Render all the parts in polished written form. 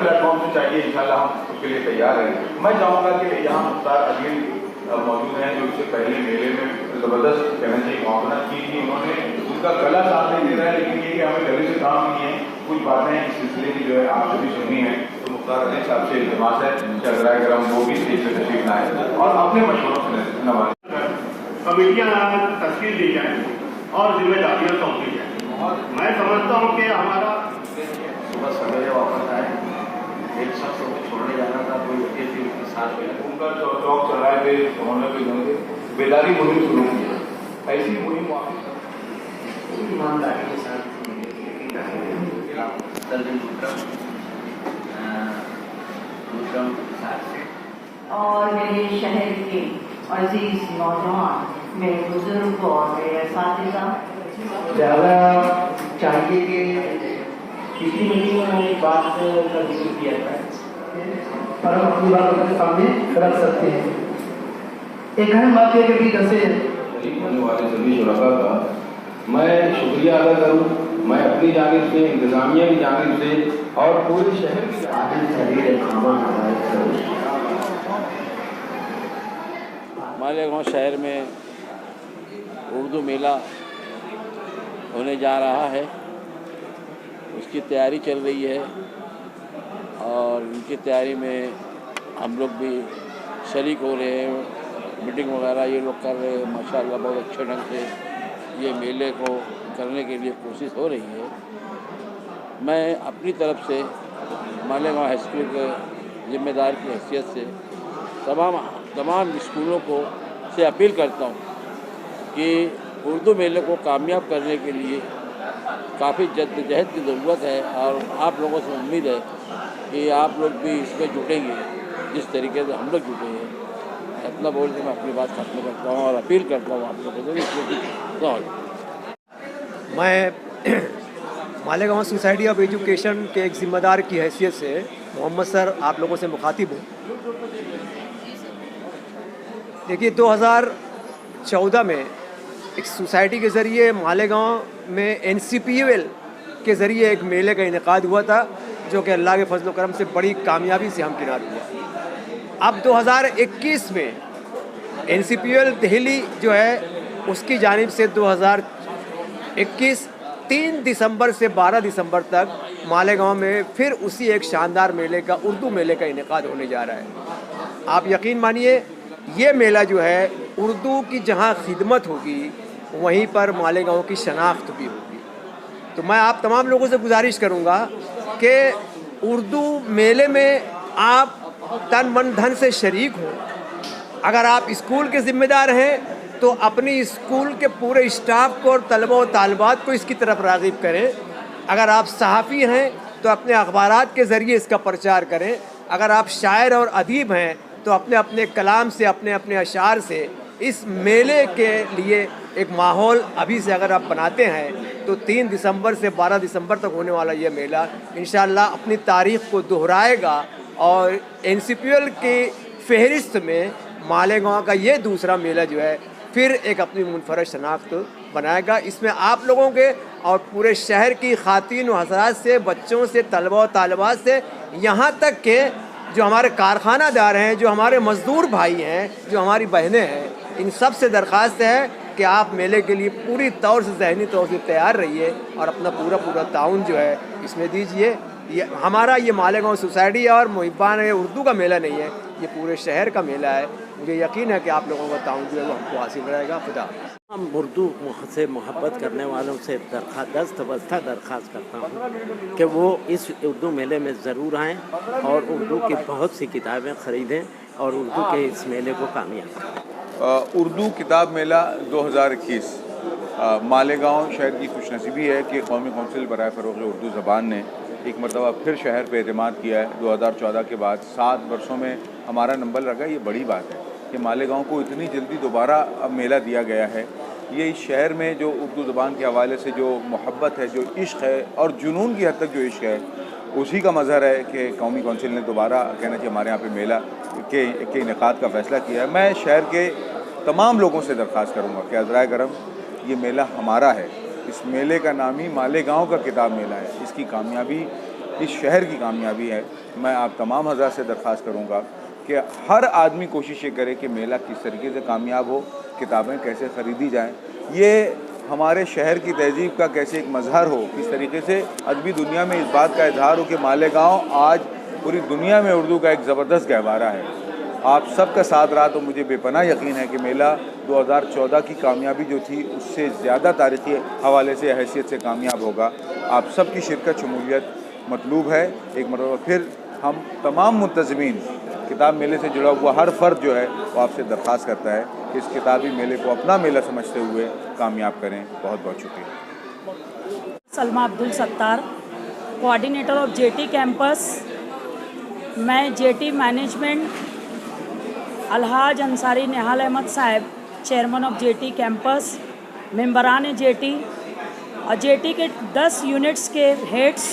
Plate form سے چاہیے انشاءاللہ ہم اس کے لیے تیار ہیں. میں چاہوں گا کہ یہاں مختار عدیل موجود ہیں جو اس سے پہلے میلے میں زبردست کہنا چاہیے معاونت کی تھی. انہوں نے ان کا گلا ساتھ نہیں دے رہا ہے لیکن یہ کہ ہمیں گلے سے کام نہیں ہے. کچھ باتیں اس سلسلے کی جو ہے آپ سے بھی سنی ہیں تو مختار عدیل صاحب سے التماس ہے کہ حضرائے کرام وہ بھی اسٹیج پہ تشریف لائیں اور اپنے مشوروں سے نوازیں. کمیٹیاں تشکیل دی جائیں اور ذمہ داریاں سونپی جائیں. میں سمجھتا ہوں کہ ہمارا صبح سویرے واپس آئے ایک شخص کو چھوڑنے جانا تھا کوئی وکیل تھی ان کے ساتھ میں ان کا چوک چڑھائے تھے انہوں نے بیداری مہم شروع کی. ایسی مہم ایمانداری کے ساتھ اور میرے شہر کے عزیز نوجوان میرے بزرگ اور میرے اساتذہ زیادہ چاہیے کہ پچھلی میٹنگ میں ہم ایک بات کا ذکر کیا تھا اور ہم اپنی بات اپنے سامنے رکھ سکتے ہیں. ایک اہم بات یہ کہ جیسے ہونے والے سبھی شرکاء کا میں شکریہ ادا کروں. میں اپنی جانب سے انتظامیہ کی جانب سے اور پورے شہر کی مالیگاؤں شہر میں اردو میلہ ہونے جا رہا ہے. اس کی تیاری چل رہی ہے اور ان کی تیاری میں ہم لوگ بھی شریک ہو رہے ہیں. میٹنگ وغیرہ یہ لوگ کر رہے ہیں. ماشاءاللہ بہت اچھے ڈھنگ سے یہ میلے کو کرنے کے لیے کوشش ہو رہی ہے. میں اپنی طرف سے مالیگاؤں ہائی اسکول کے ذمہ دار کی حیثیت سے تمام اسکولوں کو سے اپیل کرتا ہوں کہ اردو میلے کو کامیاب کرنے کے لیے کافی جدوجہد کی ضرورت ہے اور آپ لوگوں سے امید ہے کہ آپ لوگ بھی اس میں جٹیں گے جس طریقے سے ہم لوگ جٹے ہیں. اتنا بول کے میں اپنی بات ختم کرتا ہوں اور اپیل کرتا ہوں آپ لوگوں سے. میں مالیگاؤں سوسائٹی آف ایجوکیشن کے ایک ذمہ دار کی حیثیت سے محمد سر آپ لوگوں سے مخاطب ہوں. دیکھیے 2014 میں ایک سوسائٹی کے ذریعے مالیگاؤں میں NCPUL کے ذریعے ایک میلے کا انعقاد ہوا تھا جو کہ اللہ کے فضل و کرم سے بڑی کامیابی سے ہمکنار ہوا. اب 2021 میں NCPUL دہلی جو ہے اس کی جانب سے 2021 3 دسمبر سے 12 دسمبر تک مالیگاؤں میں پھر اسی ایک شاندار میلے کا اردو میلے کا انعقاد ہونے جا رہا ہے. آپ یقین مانیے یہ میلہ جو ہے اردو کی جہاں خدمت ہوگی وہیں پر مالیگاؤں کی شناخت بھی ہوگی. تو میں آپ تمام لوگوں سے گزارش کروں گا کہ اردو میلے میں آپ تن من دھن سے شریک ہوں. اگر آپ اسکول کے ذمہ دار ہیں تو اپنی اسکول کے پورے اسٹاف کو اور طلبہ و طالبات کو اس کی طرف راغب کریں. اگر آپ صحافی ہیں تو اپنے اخبارات کے ذریعے اس کا پرچار کریں. اگر آپ شاعر اور ادیب ہیں تو اپنے اپنے کلام سے اپنے اپنے اشعار سے اس میلے کے لیے ایک ماحول ابھی سے اگر آپ بناتے ہیں تو 3 دسمبر سے 12 دسمبر تک ہونے والا یہ میلہ انشاءاللہ اپنی تاریخ کو دہرائے گا اور NCPUL کی فہرست میں مالیگاؤں کا یہ دوسرا میلہ جو ہے پھر ایک اپنی منفرد شناخت بنائے گا. اس میں آپ لوگوں کے اور پورے شہر کی خواتین و حضرات سے، بچوں سے، طلبہ و طالبات سے، یہاں تک کہ جو ہمارے کارخانہ دار ہیں، جو ہمارے مزدور بھائی ہیں، جو ہماری بہنیں ہیں، ان سب سے درخواست ہے کہ آپ میلے کے لیے پوری طور سے ذہنی طور سے تیار رہیے اور اپنا پورا تعاون جو ہے اس میں دیجیے. ہمارا یہ مالیگاؤں سوسائٹی اور محبان اردو کا میلہ نہیں ہے، یہ پورے شہر کا میلہ ہے. مجھے یقین ہے کہ آپ لوگوں کا تعاون جو ہے وہ ہم کو حاصل رہے گا. خدا ہم اردو سے محبت کرنے والوں سے درخواست کرتا ہوں کہ وہ اس اردو میلے میں ضرور آئیں اور اردو کی بہت سی کتابیں خریدیں اور اردو کے اس میلے کو کامیاب کریں. اردو کتاب میلہ 2021 مالیگاؤں شہر کی خوش نصیبی ہے کہ قومی کونسل برائے فروغ اردو زبان نے ایک مرتبہ پھر شہر پہ اعتماد کیا ہے. 2014 کے بعد 7 برسوں میں ہمارا نمبر لگا. یہ بڑی بات ہے کہ مالیگاؤں کو اتنی جلدی دوبارہ اب میلہ دیا گیا ہے. یہ اس شہر میں جو اردو زبان کے حوالے سے جو محبت ہے، جو عشق ہے اور جنون کی حد تک جو عشق ہے، اسی کا مظہر ہے کہ قومی کونسل نے دوبارہ کہنا چاہیے ہمارے یہاں پہ میلہ کے انعقاد کا فیصلہ کیا ہے. میں شہر کے تمام لوگوں سے درخواست کروں گا کہ عذرائے کرم یہ میلہ ہمارا ہے. اس میلے کا نام ہی مالیگاؤں کا کتاب میلہ ہے. اس کی کامیابی اس شہر کی کامیابی ہے. میں آپ تمام حضرات سے درخواست کروں گا کہ ہر آدمی کوشش یہ کرے کہ میلہ کس طریقے سے کامیاب ہو, کتابیں کیسے خریدی جائیں, یہ ہمارے شہر کی تہذیب کا کیسے ایک مظہر ہو, کس طریقے سے ادبی دنیا میں اس بات کا اظہار ہو کہ مالیگاؤں آج پوری دنیا میں اردو کا ایک زبردست گہوارہ ہے. آپ سب کا ساتھ رہا تو مجھے بے پناہ یقین ہے کہ میلہ 2014 کی کامیابی جو تھی اس سے زیادہ تاریخی حوالے سے حیثیت سے کامیاب ہوگا. آپ سب کی شرکت شمولیت مطلوب ہے. ایک مرتبہ پھر ہم تمام منتظمین, کتاب میلے سے جڑا ہوا ہر فرد جو ہے وہ آپ سے درخواست کرتا ہے کہ اس کتابی میلے کو اپنا میلہ سمجھتے ہوئے کامیاب کریں. بہت بہت شکریہ. Salma Abdul Sattar, coordinator of J T campus. میں J T management, Alhaj Ansari Nihal Ahmed Sahab chairman of J T campus, ممبران جے ٹی اور جے ٹی کے 10 یونٹس کے ہیڈس,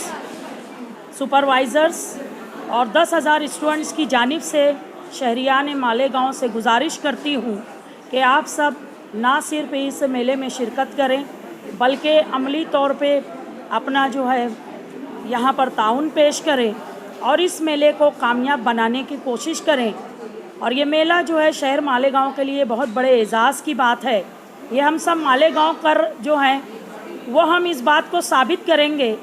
سپروائزرز اور 10,000 اسٹوڈنٹس کی جانب سے شہریان مالیگاؤں سے گزارش کرتی ہوں کہ آپ سب نہ صرف اس میلے میں شرکت کریں بلکہ عملی طور پہ اپنا جو ہے یہاں پر تعاون پیش کریں اور اس میلے کو کامیاب بنانے کی کوشش کریں. اور یہ میلہ جو ہے شہر مالیگاؤں کے لیے بہت بڑے اعزاز کی بات ہے. یہ ہم سب مالیگاؤں کر جو ہیں وہ ہم اس بات کو ثابت کریں گے.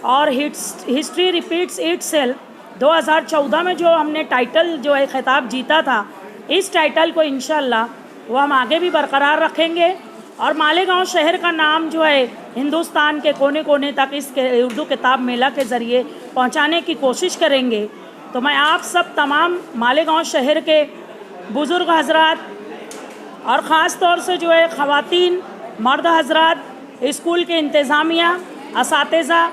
اور ہسٹری ریپیٹس اٹ سیلف 2014 میں جو ہم نے ٹائٹل جو ہے خطاب جیتا تھا, اس ٹائٹل کو انشاءاللہ وہ ہم آگے بھی برقرار رکھیں گے اور مالیگاؤں شہر کا نام جو ہے ہندوستان کے کونے کونے تک اس کے اردو کتاب میلہ کے ذریعے پہنچانے کی کوشش کریں گے. تو میں آپ سب تمام مالیگاؤں شہر کے بزرگ حضرات اور خاص طور سے جو ہے خواتین, مرد حضرات, اسکول کے انتظامیہ, اساتذہ,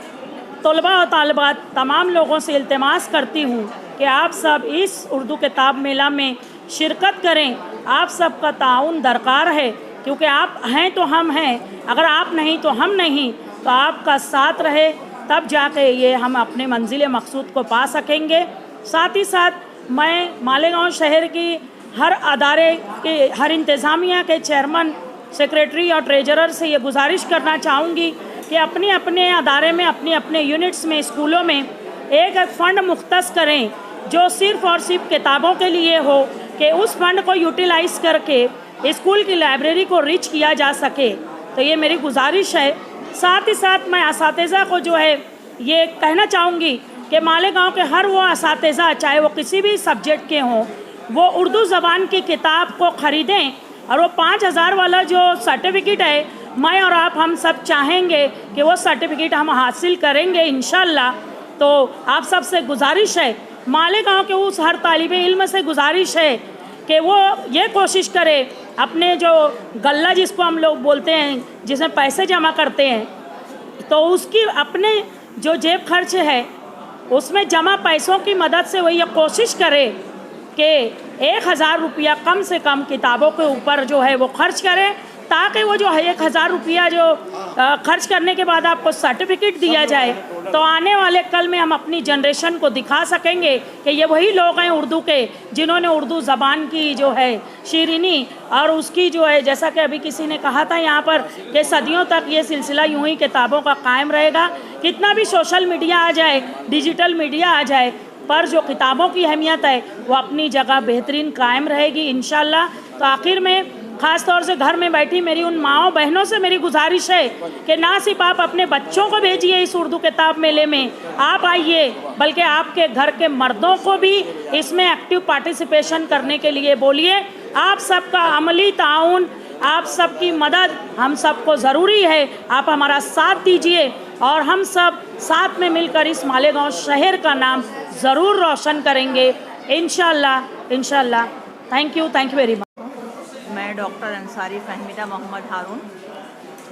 طلباء و طالبات, تمام لوگوں سے التماس کرتی ہوں کہ آپ سب اس اردو کتاب میلہ میں شرکت کریں. آپ سب کا تعاون درکار ہے کیونکہ آپ ہیں تو ہم ہیں, اگر آپ نہیں تو ہم نہیں. تو آپ کا ساتھ رہے تب جا کے یہ ہم اپنے منزل مقصود کو پا سکیں گے. ساتھ ہی ساتھ میں مالیگاؤں شہر کی ہر ادارے کے, ہر انتظامیہ کے چیئرمین, سیکریٹری اور ٹریجرر سے یہ گزارش کرنا چاہوں گی کہ اپنے اپنے ادارے میں, اپنے اپنے یونٹس میں, اسکولوں میں ایک فنڈ مختص کریں جو صرف اور صرف کتابوں کے لیے ہو, کہ اس فنڈ کو یوٹیلائز کر کے اسکول کی لائبریری کو ریچ کیا جا سکے. تو یہ میری گزارش ہے. ساتھ ہی ساتھ میں اساتذہ کو جو ہے یہ کہنا چاہوں گی کہ مالیگاؤں کے ہر وہ اساتذہ, چاہے وہ کسی بھی سبجیکٹ کے ہوں, وہ اردو زبان کی کتاب کو خریدیں. اور وہ 5,000 والا جو سرٹیفکیٹ ہے, میں اور آپ ہم سب چاہیں گے کہ وہ سرٹیفکیٹ ہم حاصل کریں گے انشاءاللہ. تو آپ سب سے گزارش ہے, مالیگاؤں کے اس ہر طالب علم سے گزارش ہے کہ وہ یہ کوشش کرے اپنے جو غلہ جس کو ہم لوگ بولتے ہیں, جس میں پیسے جمع کرتے ہیں, تو اس کی اپنے جو جیب خرچ ہے اس میں جمع پیسوں کی مدد سے وہ یہ کوشش کرے کہ 1,000 روپیہ کم سے کم کتابوں کے اوپر جو ہے وہ خرچ کرے, تاکہ وہ جو ہے 1,000 روپیہ جو خرچ کرنے کے بعد آپ کو سرٹیفکیٹ دیا جائے تو آنے والے کل میں ہم اپنی جنریشن کو دکھا سکیں گے کہ یہ وہی لوگ ہیں اردو کے جنہوں نے اردو زبان کی جو ہے شیرینی اور اس کی جو ہے, جیسا کہ ابھی کسی نے کہا تھا یہاں پر کہ صدیوں تک یہ سلسلہ یوں ہی کتابوں کا قائم رہے گا. کتنا بھی سوشل میڈیا آ جائے, ڈیجیٹل میڈیا آ جائے, پر جو کتابوں کی اہمیت ہے وہ اپنی جگہ بہترین قائم رہے گی انشاءاللہ. تو آخر میں خاص طور سے گھر میں بیٹھی میری ان ماؤں بہنوں سے میری گزارش ہے کہ نہ صرف آپ اپنے بچوں کو بھیجیے اس اردو کتاب میلے میں, آپ آئیے, بلکہ آپ کے گھر کے مردوں کو بھی اس میں ایکٹیو پارٹیسپیشن کرنے کے لیے بولیے. آپ سب کا عملی تعاون, آپ سب کی مدد ہم سب کو ضروری ہے. آپ ہمارا ساتھ دیجیے اور ہم سب ساتھ میں مل کر اس مالیگاؤں شہر کا نام ضرور روشن کریں گے انشاءاللہ. انشاءاللہ. Thank you very much. میں ڈاکٹر انصاری فہمیدہ محمد ہارون,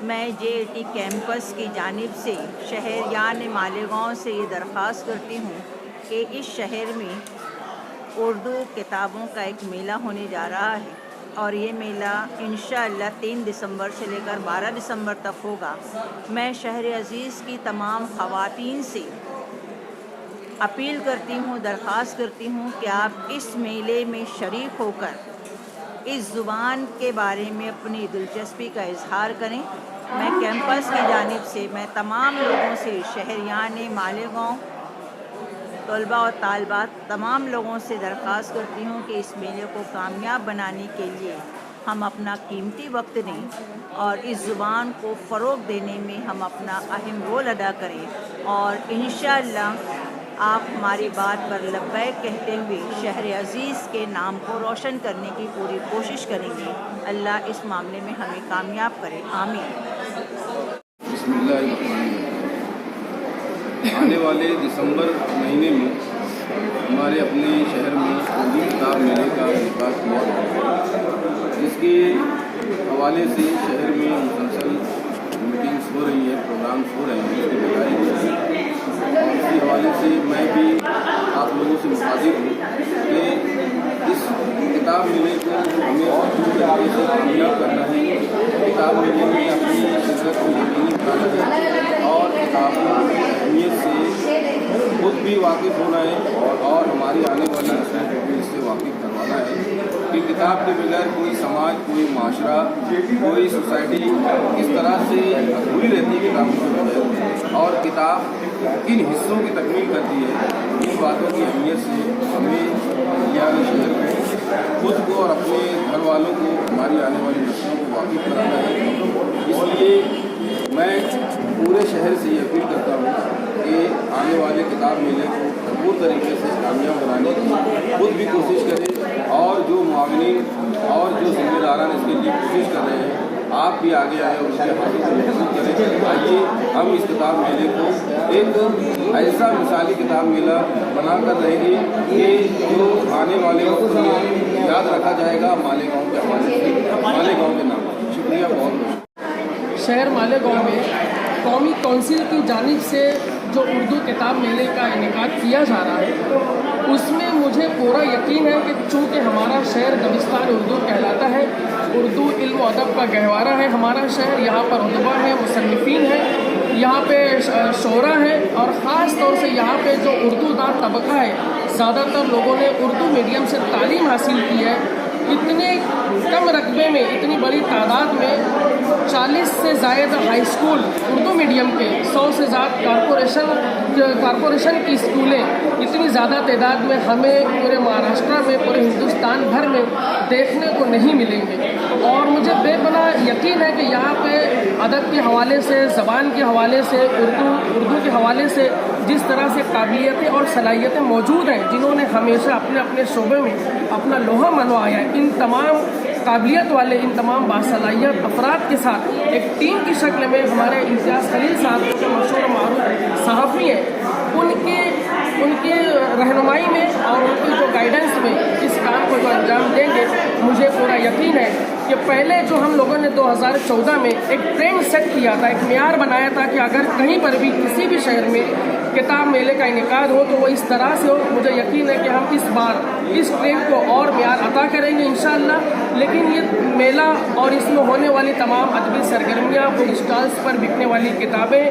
میں جے ٹی کیمپس کی جانب سے شہریان مالیگاؤں سے یہ درخواست کرتی ہوں کہ اس شہر میں اردو کتابوں کا ایک میلہ ہونے جا رہا ہے اور یہ میلہ انشاءاللہ 3 دسمبر سے لے کر 12 دسمبر تک ہوگا. میں شہر عزیز کی تمام خواتین سے اپیل کرتی ہوں, درخواست کرتی ہوں کہ آپ اس میلے میں شریک ہو کر اس زبان کے بارے میں اپنی دلچسپی کا اظہار کریں. میں کیمپس کی جانب سے میں تمام لوگوں سے, شہریان مالیگاؤں طلباء اور طالبات تمام لوگوں سے درخواست کرتی ہوں کہ اس میلے کو کامیاب بنانے کے لیے ہم اپنا قیمتی وقت دیں اور اس زبان کو فروغ دینے میں ہم اپنا اہم رول ادا کریں، اور انشاءاللہ آپ ہماری بات پر لبیک کہتے ہوئے شہر عزیز کے نام کو روشن کرنے کی پوری کوشش کریں گے۔ اللہ اس معاملے میں ہمیں کامیاب کرے، آمین۔ بسم اللہ الرحمن الرحیم۔ آنے والے دسمبر مہینے میں ہمارے اپنے شہر میں اردو کتاب میلے کا انعقاد کیا گیا، جس کے حوالے سے شہر میں مسلسل میٹنگس ہو رہی ہیں، پروگرامس ہو رہے ہیں، اس کی بجائی ہو رہی ہے۔ اور اس کے حوالے سے میں بھی آپ لوگوں سے مخاطب ہوں کہ اس کتاب میلے کو ہمیں پوری طریقے سے کامیاب کرنا ہے، کتاب میلے میں اپنی شرکت کو یقینی بنانا ہے اور کتابوں کی اہمیت سے خود بھی واقف ہونا ہے اور ہماری آنے والی نسلوں کو بھی اس سے واقف کروانا ہے کہ کتاب کے بغیر کوئی سماج، کوئی معاشرہ، کوئی سوسائٹی کس طرح سے ادھوری رہتی ہے کتابوں کے بغیر، اور کتاب کن حصوں کی تکمیل کرتی ہے۔ ان باتوں کی اہمیت سے ہمیں یعنی شہر کو خود کو اور اپنے گھر والوں کو، ہماری آنے والی نسلوں کو واقف کرانا ہے۔ اس لیے میں پورے شہر سے یہ اپیل کرتا ہوں کہ آنے والے کتاب میلے کو بھرپور طریقے سے کامیاب بنانے کی خود بھی کوشش کریں، اور جو معاونین اور جو ذمہ داران اس کے لیے کوشش کر رہے ہیں، آپ بھی آگے آئے اور اس کے حاصل کو محسوس کریں۔ آئیے ہم اس کتاب میلے کو ایک ایسا مثالی کتاب میلہ بنا کر رہیں گے کہ جو آنے والے وقت میں یاد رکھا جائے گا مالیگاؤں کے حوالے سے، مالیگاؤں کے نام۔ شکریہ بہت بہت۔ شہر مالیگاؤں میں قومی کونسل کی جانب سے جو اردو کتاب میلے کا انعقاد کیا جا رہا ہے، اس میں مجھے پورا یقین ہے کہ چونکہ ہمارا شہر دبستان اردو کہلاتا ہے، اردو علم و ادب کا گہوارہ ہے ہمارا شہر، یہاں پر ادبا ہیں، مصنفین ہیں، یہاں پہ شعراء ہیں، اور خاص طور سے یہاں پہ جو اردو دان طبقہ ہے، زیادہ تر لوگوں نے اردو میڈیم سے تعلیم حاصل کی ہے۔ اتنے کم رقبے میں، اتنی بڑی تعداد میں 40 سے زائد ہائی اسکول اردو میڈیم کے، 100 سے زیادہ کارپوریشن کی اسکولیں، اتنی زیادہ تعداد میں ہمیں پورے مہاراشٹر میں، پورے ہندوستان بھر میں دیکھنے کو نہیں ملیں گے۔ اور مجھے بے پناہ یقین ہے کہ یہاں پہ ادب کے حوالے سے، زبان کے حوالے سے، اردو کے حوالے سے جس طرح سے قابلیتیں اور صلاحیتیں موجود ہیں، جنہوں نے ہمیشہ اپنے اپنے شعبے میں اپنا لوہا منوایا ہے، ان تمام قابلیت والے، ان تمام باصلاحیت افراد کے ساتھ ایک ٹیم کی شکل میں ہمارے امتیاز خلیل صاحب جو مشہور معروف صحافی ہیں، ان کی رہنمائی میں اور ان کی جو گائیڈنس میں اس کام کو جو انجام دیں گے، مجھے پورا یقین ہے کہ پہلے جو ہم لوگوں نے 2014 میں ایک ٹرینڈ سیٹ کیا تھا، ایک معیار بنایا تھا کہ اگر کہیں پر بھی کسی بھی شہر میں کتاب میلے کا انعقاد ہو تو وہ اس طرح سے ہو، مجھے یقین ہے کہ ہم اس بار اس ٹرینڈ کو اور معیار عطا کریں گے انشاءاللہ۔ لیکن یہ میلہ اور اس میں ہونے والی تمام ادبی سرگرمیاں، بک اسٹالس پر بکنے والی کتابیں،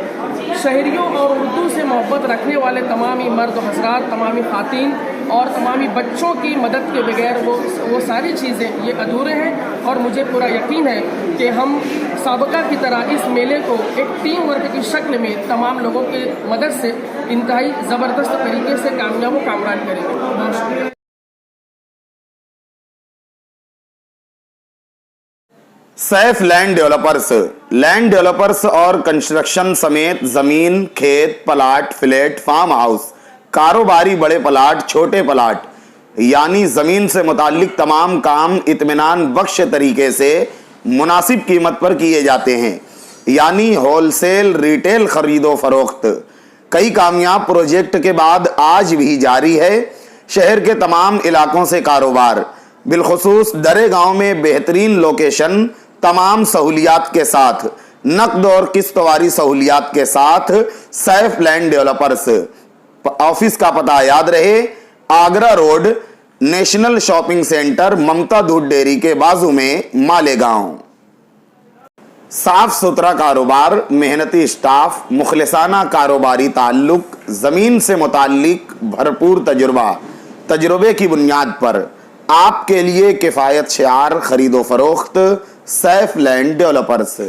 شہریوں اور اردو سے محبت رکھنے والے تمامی مرد و حضرات، تمامی خواتین اور تمامی بچوں کی مدد کے بغیر وہ ساری چیزیں یہ ادھورے ہیں۔ اور مجھے پورا یقین ہے کہ ہم سابقہ کی طرح اس میلے کو ایک ٹیم ورک کی شکل میں تمام لوگوں کی مدد سے انتہائی زبردست طریقے سے کامیاب و کامران کریں گے۔ بہت شکریہ۔ سیف لینڈ ڈیولپرز اور کنسٹرکشن سمیت زمین، کھیت، پلاٹ، فلیٹ، فارم ہاؤس، کاروباری بڑے پلاٹ، چھوٹے پلاٹ، یعنی زمین سے متعلق تمام کام اطمینان بخش طریقے سے مناسب قیمت پر کیے جاتے ہیں، یعنی ہول سیل ریٹیل خرید و فروخت۔ کئی کامیاب پروجیکٹ کے بعد آج بھی جاری ہے شہر کے تمام علاقوں سے کاروبار، بالخصوص درے گاؤں میں بہترین لوکیشن، تمام سہولیات کے ساتھ، نقد اور قسط واری سہولیات کے ساتھ سیف لینڈ ڈیولپرز۔ آفس کا پتہ یاد رہے، Agra road, national shopping centre, Mamta دودھ ڈیری کے بازو میں، مالیگاؤں۔ صاف ستھرا کاروبار، محنتی اسٹاف، مخلصانہ کاروباری تعلق، زمین سے متعلق بھرپور تجربے کی بنیاد پر آپ کے لیے کفایت شعار خرید و فروخت، سیف لینڈ ڈیولپرز۔